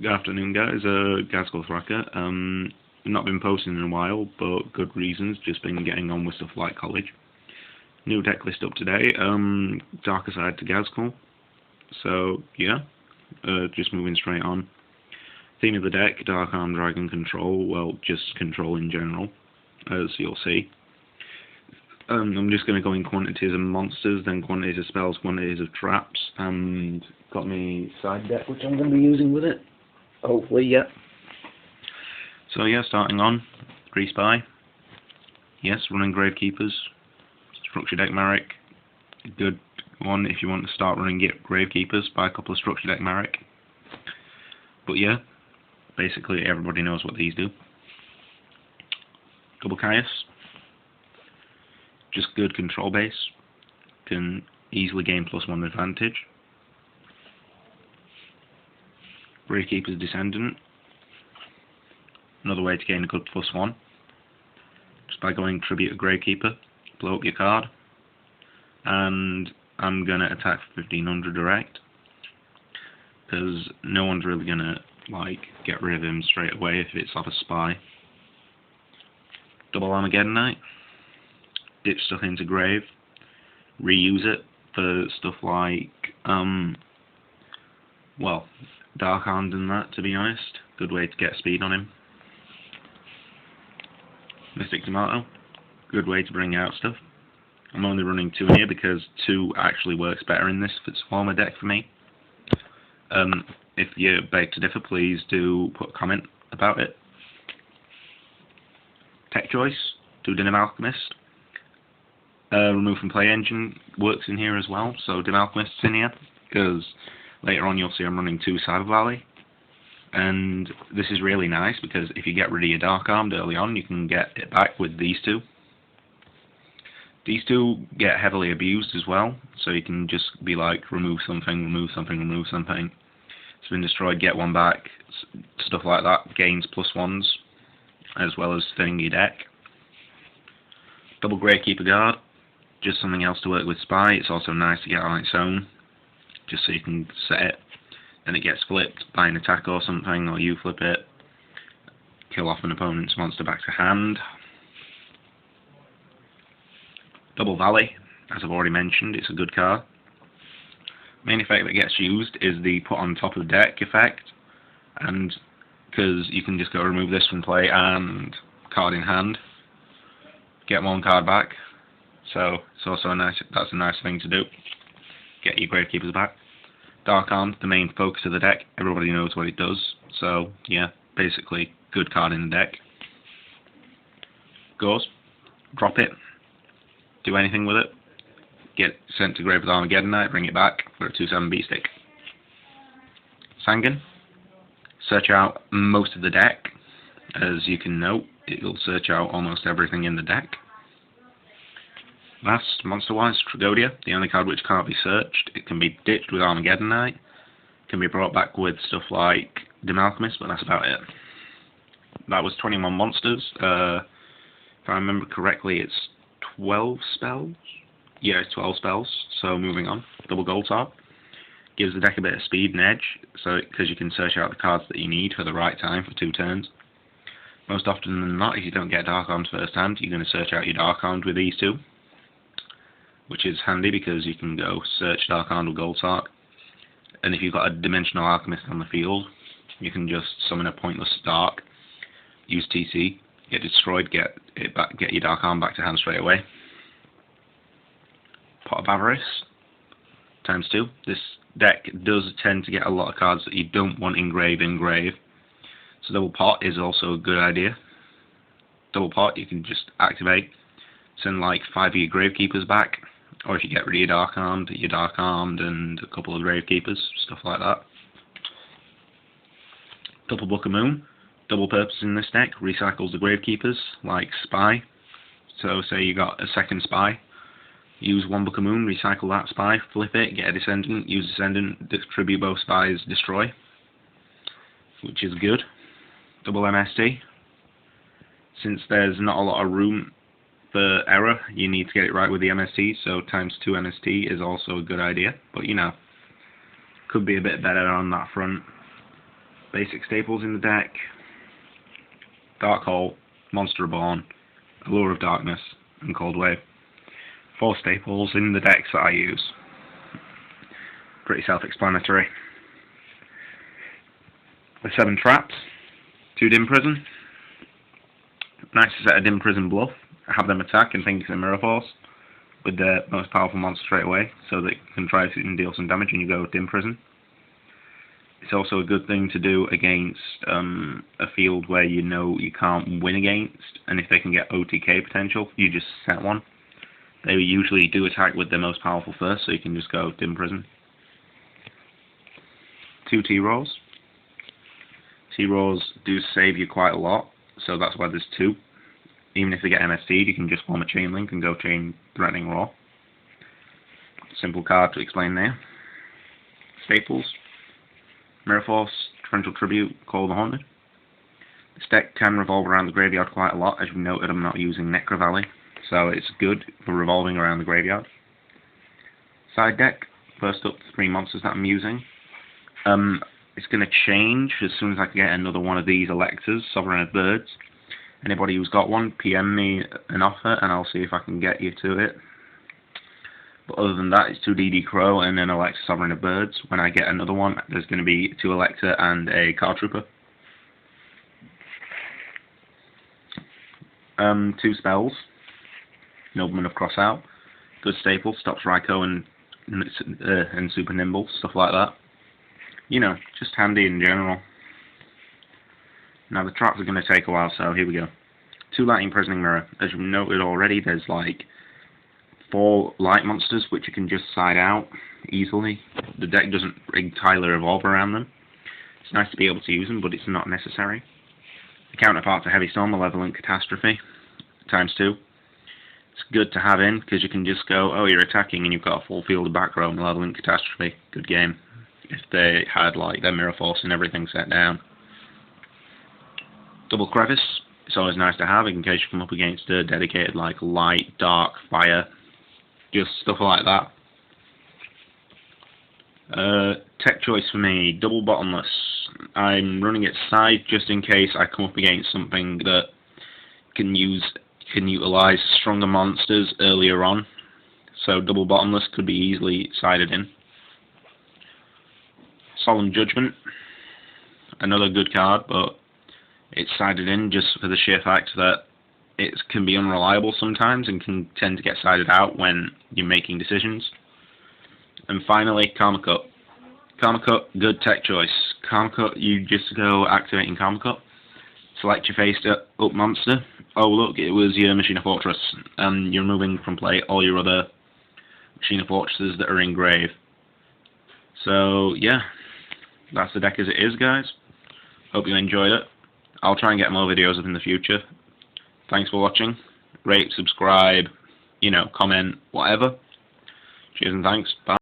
Good afternoon, guys. Gazkull Thracker. Not been posting in a while, but good reasons. Just been getting on with stuff like college. New deck list up today. Darker side to Gazkull. So yeah, just moving straight on. Theme of the deck: Dark Arm Dragon Control. Well, just control in general, as you'll see. I'm just going to go in quantities of monsters, then quantities of spells, quantities of traps, and got me side deck, which I'm going to be using with it. Hopefully, yeah. So yeah, starting on 3 Spy. Yes, running Gravekeepers. Structure Deck Marek. Good one if you want to start running Gravekeepers. Buy a couple of Structure Deck Marek. But yeah, basically everybody knows what these do. Double Caius. Just good control base. Can easily gain +1 advantage. Gravekeeper's Descendant. Another way to gain a good +1. Just by going Tribute a Gravekeeper. Blow up your card. And I'm going to attack for 1500 direct. Because no one's really going to get rid of him straight away if it's off a spy. Double Armageddonite. Ditch stuff into grave, reuse it for stuff like, well, Dark Armed and that, to be honest. Good way to get speed on him. Mystic Tomato, good way to bring out stuff. I'm only running 2 here because 2 actually works better in this form of deck for me. If you beg to differ, please do put a comment about it. Tech choice, 2 Dim Alchemist. Remove from play engine works in here as well, so Dim Alchemist's in here, because later on you'll see I'm running 2 Cyber Valley, and this is really nice because if you get rid of your Dark Armed early on, you can get it back with these 2. These 2 get heavily abused as well, so you can just be like, remove something, remove something, remove something. It's been destroyed, get 1 back, stuff like that, gains +1s, as well as thinning your deck. Double Gravekeeper Guard. Just something else to work with Spy. It's also nice to get on its own, just so you can set it, then it gets flipped by an attack or something, or you flip it, kill off an opponent's monster back to hand. Double Valley, as I've already mentioned, it's a good card. Main effect that gets used is the put on top of the deck effect, and because you can just go remove this from play and card in hand, get 1 card back. So it's also that's a nice thing to do. Get your Gravekeepers back. Dark Armed, the main focus of the deck. Everybody knows what it does. So yeah, basically good card in the deck. Goes. Drop it. Do anything with it. Get sent to grave with Armageddonite. Bring it back for a 2/7 beat stick. Sangan. Search out most of the deck. As you can note, it'll search out almost everything in the deck. Last, monster-wise, Tragodia, the only card which can't be searched. It can be ditched with Armageddonite, can be brought back with stuff like Dim Alchemist, but that's about it. That was 21 monsters. If I remember correctly, it's 12 spells? Yeah, it's 12 spells, so moving on. Double Gold Top. Gives the deck a bit of speed and edge, because you can search out the cards that you need for the right time for 2 turns. Most often than not, if you don't get Dark Armed first hand, you're going to search out your Dark Armed with these 2. Which is handy because you can go search Dark Armed with Gold Sark, and if you've got a Dimensional Alchemist on the field, you can just summon a pointless Dark, use TC, get destroyed, get it back, get your Dark Armed back to hand straight away. Pot of Avarice, ×2. This deck does tend to get a lot of cards that you don't want in grave, so Double Pot is also a good idea. Double Pot, you can just activate, send like 5 of your Gravekeepers back. Or if you get rid of your Dark Armed and a couple of Gravekeepers, stuff like that. Double Book of Moon, double purpose in this deck, recycles the Gravekeepers, like Spy. So say you got a second Spy, use 1 Book of Moon, recycle that Spy, flip it, get a Descendant, use Descendant, distribute both Spies, destroy. Which is good. Double MST. Since there's not a lot of room for error, you need to get it right with the MST, so ×2 MST is also a good idea, but you know, could be a bit better on that front. Basic staples in the deck: Dark Hole, Monster Reborn, Allure of Darkness, and Cold Wave. 4 staples in the decks that I use. Pretty self-explanatory. With 7 traps, 2 Dim Prison. Nice to set a Dim Prison bluff, have them attack and think it's a Mirror Force with their most powerful monster straight away, so that you can try to deal some damage and you go Dim Prison. It's also a good thing to do against a field where you know you can't win against, and if they can get OTK potential, you just set one. They usually do attack with their most powerful first, so you can just go Dim Prison. 2 T-Rolls. T-Rolls do save you quite a lot, so that's why there's 2. Even if they get MST'd, you can just form a Chain Link and go Chain Threatening Roar. Simple card to explain there. Staples: Mirror Force, Torrential Tribute, Call the Haunted. This deck can revolve around the graveyard quite a lot. As you've noted, I'm not using Necro Valley, so it's good for revolving around the graveyard. Side deck: first up, 3 monsters that I'm using. It's going to change as soon as I can get another one of these Electors, Sovereign of Birds. Anybody who's got one, PM me an offer and I'll see if I can get you to it. But other than that, it's 2 DD Crow and an Elector Sovereign of Birds. When I get another one, there's going to be 2 Elector and a Card Trooper. 2 spells. Nobleman of Crossout. Good staple, stops Raikou and Super Nimble, stuff like that. You know, just handy in general. Now the traps are going to take a while, so here we go. 2 Light Imprisoning Mirror. As you've noted already, there's like 4 light monsters which you can just side out easily. The deck doesn't entirely revolve around them. It's nice to be able to use them, but it's not necessary. The counterpart to Heavy Storm, Malevolent Catastrophe, ×2. It's good to have in, because you can just go, oh, you're attacking and you've got a full field of back row, Malevolent Catastrophe. Good game. If they had like their Mirror Force and everything set down. Double Crevice. It's always nice to have in case you come up against a dedicated like light, dark, fire, just stuff like that. Tech choice for me, Double Bottomless. I'm running it side just in case I come up against something that can utilize stronger monsters earlier on. So Double Bottomless could be easily sided in. Solemn Judgment. Another good card, but it's sided in just for the sheer fact that it can be unreliable sometimes and can tend to get sided out when you're making decisions. And finally, Karma Cut. Karma Cut, good tech choice. Karma Cut, you just go activating Karma Cut, select your face up monster. Oh look, it was your Machina Fortress, and you're removing from play all your other Machina Fortresses that are in grave. So yeah, that's the deck as it is, guys. Hope you enjoyed it. I'll try and get more videos up in the future. Thanks for watching. Rate, subscribe, you know, comment, whatever. Cheers and thanks. Bye.